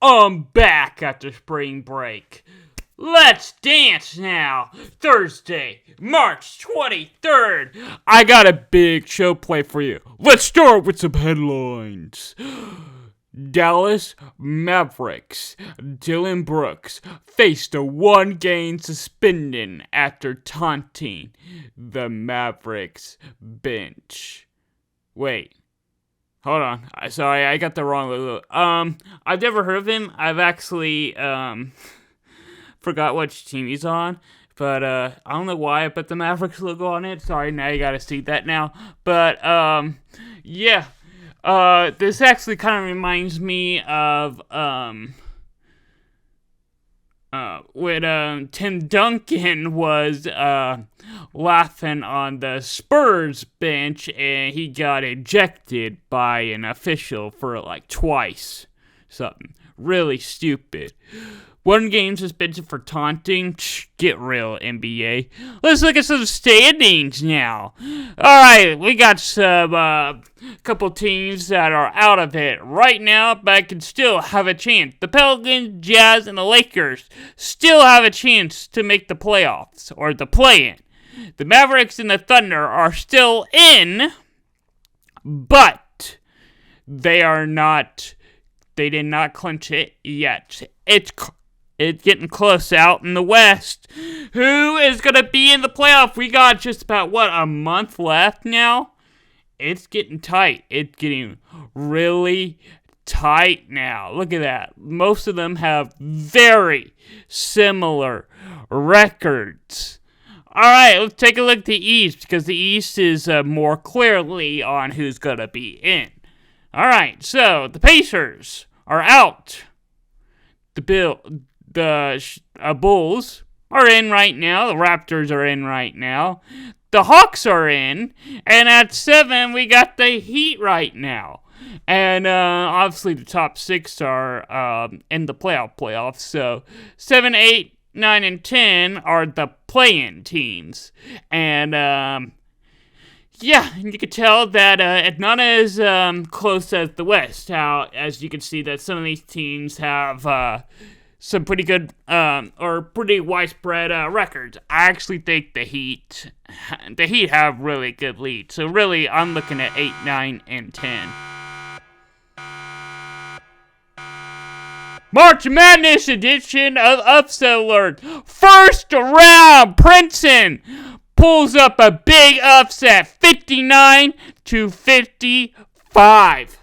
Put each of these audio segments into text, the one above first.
I'm back after spring break. Let's dance now. Thursday, March 23rd. I got a big show play for you. Let's start with some headlines. Dallas Mavericks Dylan Brooks faced a one-game suspension after taunting the Mavericks bench. Wait. Hold on. Sorry, I got the wrong logo. I've never heard of him. I've actually, forgot which team he's on. But, I don't know why I put the Mavericks logo on it. Sorry, now you gotta see that now. But, yeah. This actually kind of reminds me of, when Tim Duncan was laughing on the Spurs bench and he got ejected by an official for like twice. Something really stupid. One game suspension for taunting. Get real, NBA. Let's look at some standings now. Alright, we got some couple teams that are out of it right now, but can still have a chance. The Pelicans, Jazz, and the Lakers still have a chance to make the playoffs, or the play-in. The Mavericks and the Thunder are still in, but they did not clinch it yet. It's getting close out in the West. Who is going to be in the playoff? We got just about, a month left now? It's getting tight. It's getting really tight now. Look at that. Most of them have very similar records. Alright, let's take a look at the East, because the East is more clearly on who's going to be in. Alright, so the Pacers are out. The Bulls are in right now. The Raptors are in right now. The Hawks are in. And at 7, we got the Heat right now. And obviously the top 6 are in the playoffs. So 7, 8, 9, and 10 are the play-in teams. And yeah, you can tell that it's not as close as the West. As you can see that some of these teams have some pretty good or pretty widespread records. I actually think the Heat have really good leads. So really, I'm looking at 8, 9, and 10. March Madness edition of Upset Alert. First round, Princeton pulls up a big upset, 59-55.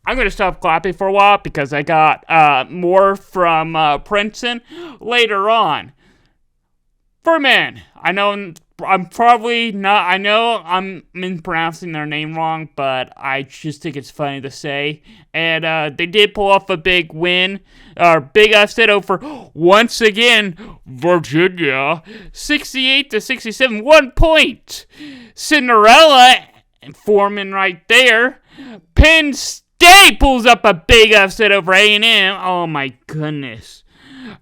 I'm going to stop clapping for a while because I got more from Princeton later on. For men, I know I'm probably not, I know I'm mispronouncing their name wrong, but I just think it's funny to say. And they did pull off a big win, or big upset over, once again, Virginia, 68-67, 1 point. Cinderella, Foreman right there. Penn State pulls up a big upset over A&M. Oh my goodness.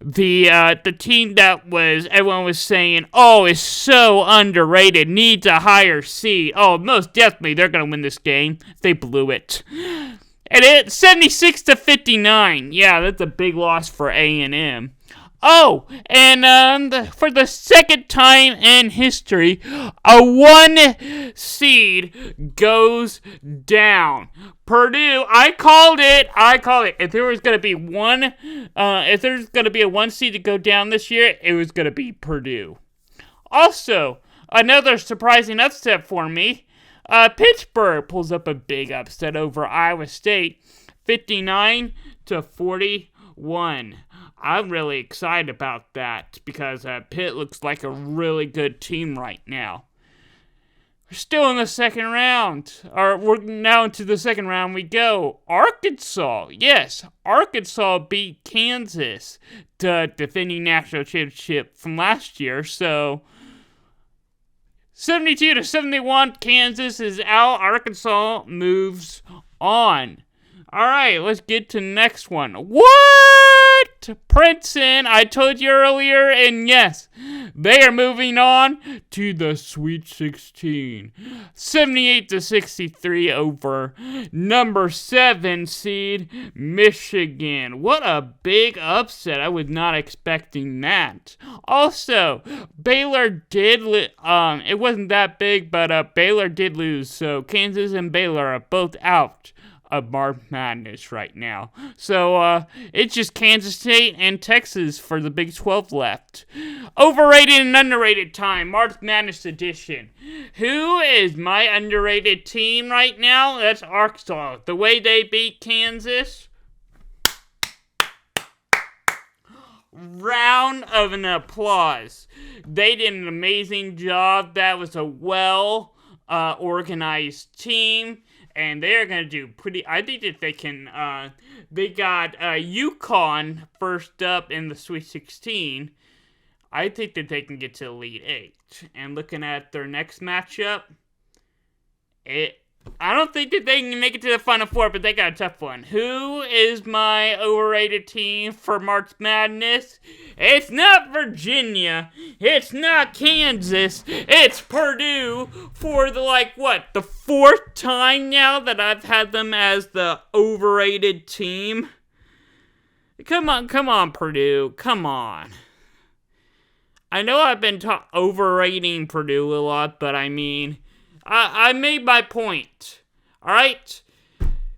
The team that everyone was saying, is so underrated, needs a higher seed. Oh, most definitely they're going to win this game. They blew it. And it's 76-59. Yeah, that's a big loss for A&M. Oh, and for the second time in history, a 1 seed goes down. Purdue, I called it. If there was gonna be a 1 seed to go down this year, it was gonna be Purdue. Also, another surprising upset for me. Pittsburgh pulls up a big upset over Iowa State, 59-41. I'm really excited about that because Pitt looks like a really good team right now. We're still in the second round. We're now into the second round we go. Arkansas. Yes, Arkansas beat Kansas, the defending national championship from last year. So 72-71, Kansas is out. Arkansas moves on. All right, let's get to the next one. What? Princeton, I told you earlier, and yes, they are moving on to the Sweet 16. 78-63 over number 7 seed Michigan. What a big upset. I was not expecting that. Also, Baylor did, it wasn't that big, but Baylor did lose, so Kansas and Baylor are both out of March Madness right now. So, it's just Kansas State and Texas for the Big 12 left. Overrated and underrated time, March Madness edition. Who is my underrated team right now? That's Arkansas. The way they beat Kansas. Round of an applause. They did an amazing job. That was a well organized team. And they're going to do pretty... I think that they can... they got UConn first up in the Sweet 16. I think that they can get to Elite 8. And looking at their next matchup... I don't think that they can make it to the Final Four, but they got a tough one. Who is my overrated team for March Madness? It's not Virginia. It's not Kansas. It's Purdue for the fourth time now that I've had them as the overrated team. Come on, Purdue. Come on. I know I've been overrating Purdue a lot, but I mean... I made my point. Alright?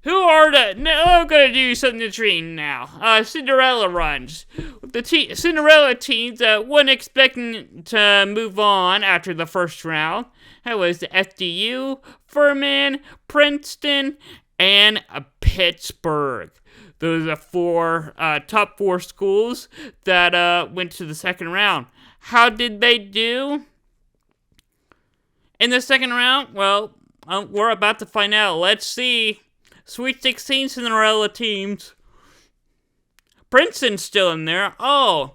Who are I'm going to do something interesting now. Cinderella runs. The Cinderella teams weren't expecting to move on after the first round. That was the FDU, Furman, Princeton, and Pittsburgh. Those are top 4 schools that went to the second round. How did they do? In the second round, well, we're about to find out. Let's see. Sweet 16 Cinderella teams. Princeton's still in there. Oh,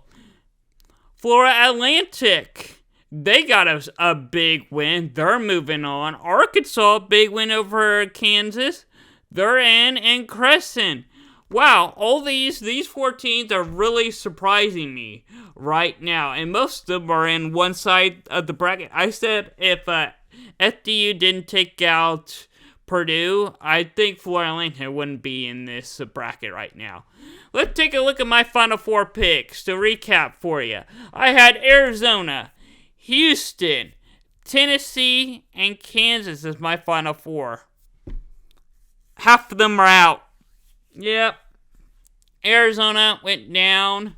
Florida Atlantic. They got a big win. They're moving on. Arkansas, big win over Kansas. They're in. And Crescent. Wow, all these 4 teams are really surprising me right now. And most of them are in one side of the bracket. I said if FDU didn't take out Purdue, I think Florida Atlantic wouldn't be in this bracket right now. Let's take a look at my Final Four picks to recap for you. I had Arizona, Houston, Tennessee, and Kansas as my Final Four. Half of them are out. Yep. Arizona went down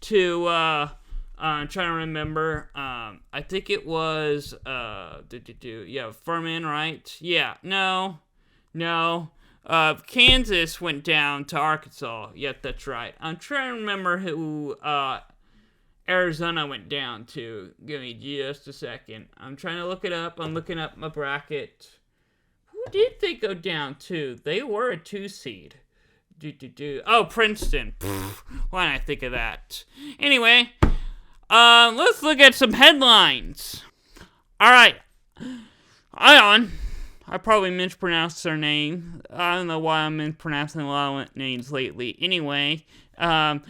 to, I'm trying to remember, I think it was, Furman, right? Yeah, no. Kansas went down to Arkansas. Yep, that's right. I'm trying to remember who, Arizona went down to. Give me just a second. I'm trying to look it up. I'm looking up my bracket. Who did they go down to? They were a 2 seed. Oh, Princeton. Why didn't I think of that? Anyway, let's look at some headlines. Alright. Ion. I probably mispronounced their name. I don't know why I'm mispronouncing a lot of names lately. Anyway, the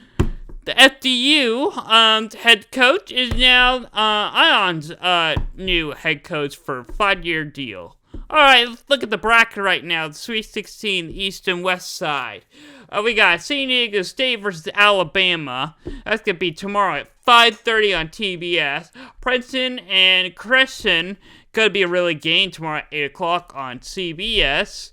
FDU head coach is now Ion's new head coach for a 5-year deal. Alright, let's look at the bracket right now. The Sweet 16, the East and West side. We got San Diego State versus Alabama. That's going to be tomorrow at 5:30 on TBS. Princeton and Crescent going to be a really game tomorrow at 8 o'clock on CBS.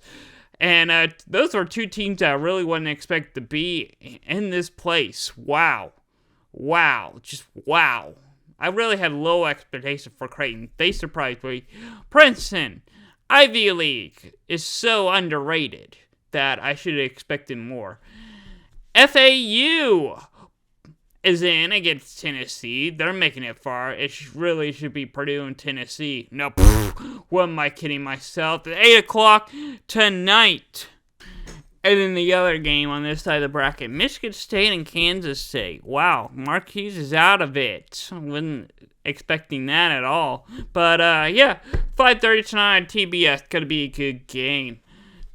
And those are 2 teams that I really wouldn't expect to be in this place. Wow. Just wow. I really had low expectations for Creighton. They surprised me. Princeton, Ivy League, is so underrated that I should have expected more. FAU is in against Tennessee. They're making it far. It really should be Purdue and Tennessee. No, what am I kidding myself? At 8 o'clock tonight. And then the other game on this side of the bracket, Michigan State and Kansas State. Wow, Marquise is out of it. I wasn't expecting that at all. But, 5:30 tonight on TBS. Gonna be a good game.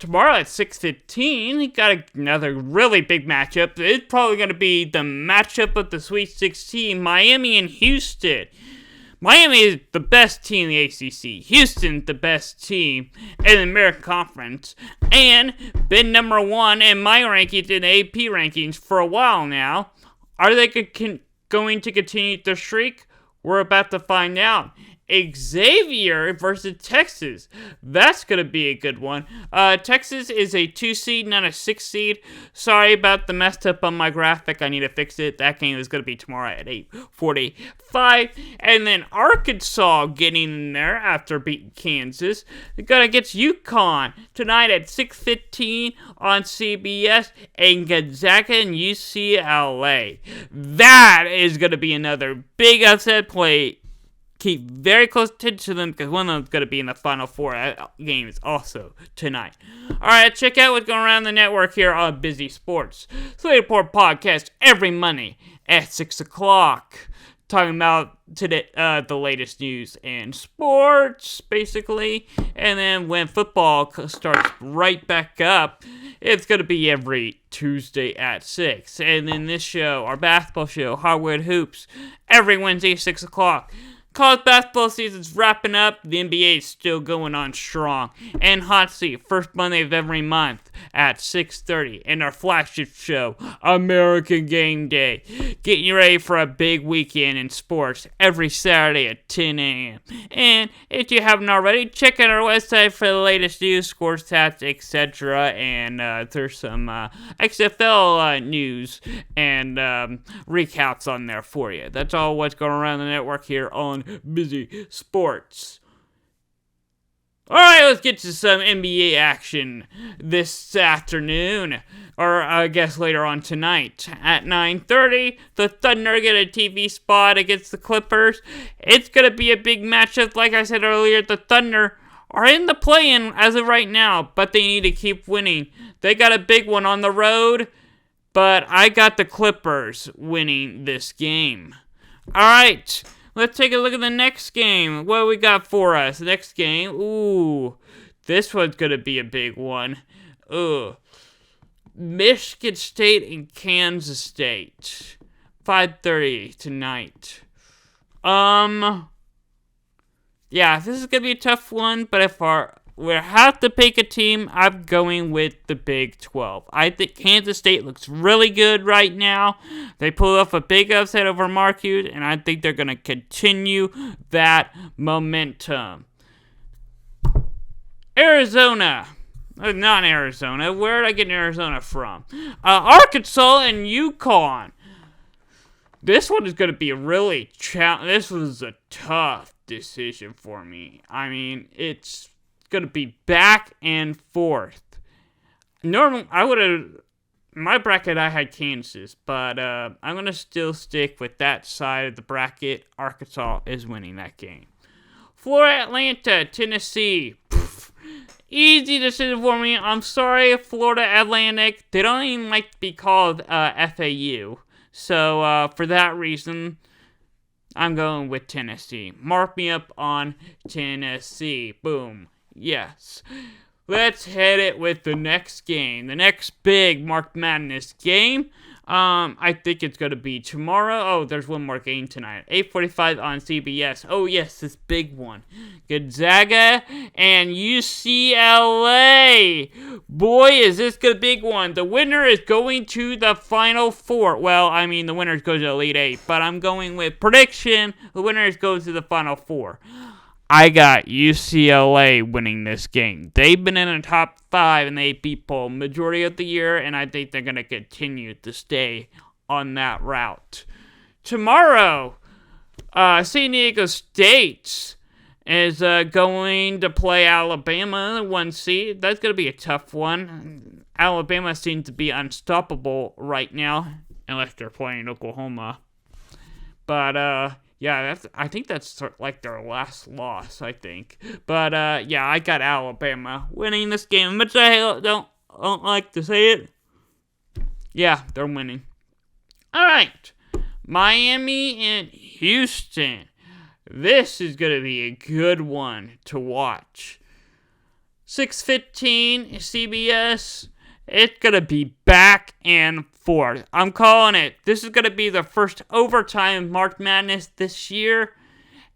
tomorrow at 6:15, we got another really big matchup. It's probably going to be the matchup of the Sweet 16, Miami and Houston. Miami is the best team in the ACC. Houston, the best team in the American Conference. And been number one in my rankings in AP rankings for a while now. Are they going to continue their streak? We're about to find out. Xavier versus Texas. That's going to be a good one. Texas is a 2 seed, not a 6 seed. Sorry about the messed up on my graphic. I need to fix it. That game is going to be tomorrow at 8:45. And then Arkansas getting in there after beating Kansas. They're going against UConn tonight at 6:15 on CBS. And Gonzaga and UCLA. That is going to be another big upset play. Keep very close attention to them because one of them's going to be in the Final Four games also tonight. Alright, check out what's going around the network here on Busy Sports. Slate Report podcast every Monday at 6 o'clock. Talking about today, the latest news and sports, basically. And then when football starts right back up, it's going to be every Tuesday at 6. And then this show, our basketball show, Hardwood Hoops, every Wednesday at 6 o'clock. College basketball season's wrapping up. The NBA is still going on strong. And Hot Seat, first Monday of every month at 6:30. And our flagship show, American Game Day. Getting you ready for a big weekend in sports every Saturday at 10 a.m. And if you haven't already, check out our website for the latest news, score stats, etc. And there's some XFL news and recaps on there for you. That's all what's going around the network here on Busy Sports. Alright, let's get to some NBA action this afternoon, or I guess later on tonight. At 9:30, the Thunder get a TV spot against the Clippers. It's going to be a big matchup. Like I said earlier, the Thunder are in the play-in as of right now, but they need to keep winning. They got a big one on the road, but I got the Clippers winning this game. Alright. Let's take a look at the next game. What we got for us? Next game. Ooh. This one's going to be a big one. Ooh. Michigan State and Kansas State. 5:30 tonight. Yeah, this is going to be a tough one, but if we have to pick a team, I'm going with the Big 12. I think Kansas State looks really good right now. They pulled off a big upset over Marquette, and I think they're going to continue that momentum. Arizona. Not Arizona. Where did I get Arizona from? Arkansas and UConn. This one is going to be really This was a tough decision for me. I mean, it's going to be back and forth. Normally, my bracket, I had Kansas, but I'm going to still stick with that side of the bracket. Arkansas is winning that game. Florida Atlanta, Tennessee. Easy decision for me. I'm sorry, Florida Atlantic. They don't even like to be called FAU. So, for that reason, I'm going with Tennessee. Mark me up on Tennessee. Boom. Yes. Let's hit it with the next game. The next big March Madness game. I think it's going to be tomorrow. Oh, there's one more game tonight. 8:45 on CBS. Oh, yes, this big one. Gonzaga and UCLA. Boy, is this a big one. The winner is going to the Final Four. Well, I mean, the winners go to the Elite Eight, but I'm going with prediction. The winners go to the Final Four. I got UCLA winning this game. They've been in the top 5 in the AP poll majority of the year, and I think they're going to continue to stay on that route. Tomorrow, San Diego State is going to play Alabama, the 1 seed. That's going to be a tough one. Alabama seems to be unstoppable right now, unless they're playing Oklahoma. But, yeah, I think that's like their last loss, I think. But, yeah, I got Alabama winning this game. Much I don't like to say it. Yeah, they're winning. All right. Miami and Houston. This is going to be a good one to watch. 6:15 CBS. It's going to be back and forth. I'm calling it. This is going to be the first overtime March Madness this year.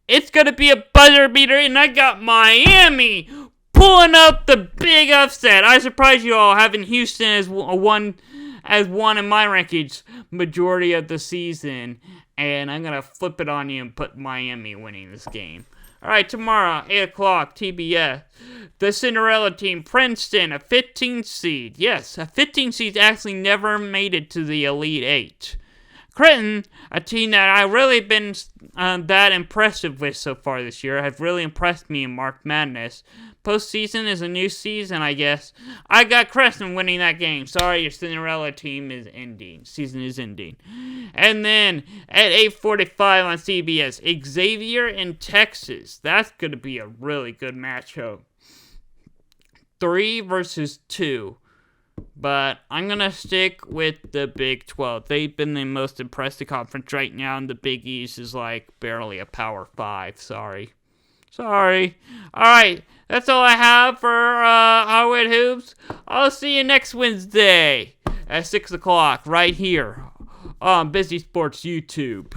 It's going to be a buzzer beater, and I got Miami pulling up the big upset. I surprised you all having Houston as one in my rankings majority of the season, and I'm going to flip it on you and put Miami winning this game. All right, tomorrow, 8 o'clock, TBS. The Cinderella team, Princeton, a 15 seed. Yes, a 15 seed actually never made it to the Elite Eight. Creighton, a team that I've really been that impressive with so far this year, have really impressed me in March Madness. Postseason is a new season, I guess. I got Creighton winning that game. Sorry, your Cinderella team is ending. Season is ending. And then at 8:45 on CBS, Xavier in Texas. That's going to be a really good matchup. 3 versus 2. But I'm going to stick with the Big 12. They've been the most impressive conference right now, and the Big East is like barely a Power 5. Sorry. Alright, that's all I have for Hardwood Hoops. I'll see you next Wednesday at 6 o'clock right here on Busy Sports YouTube.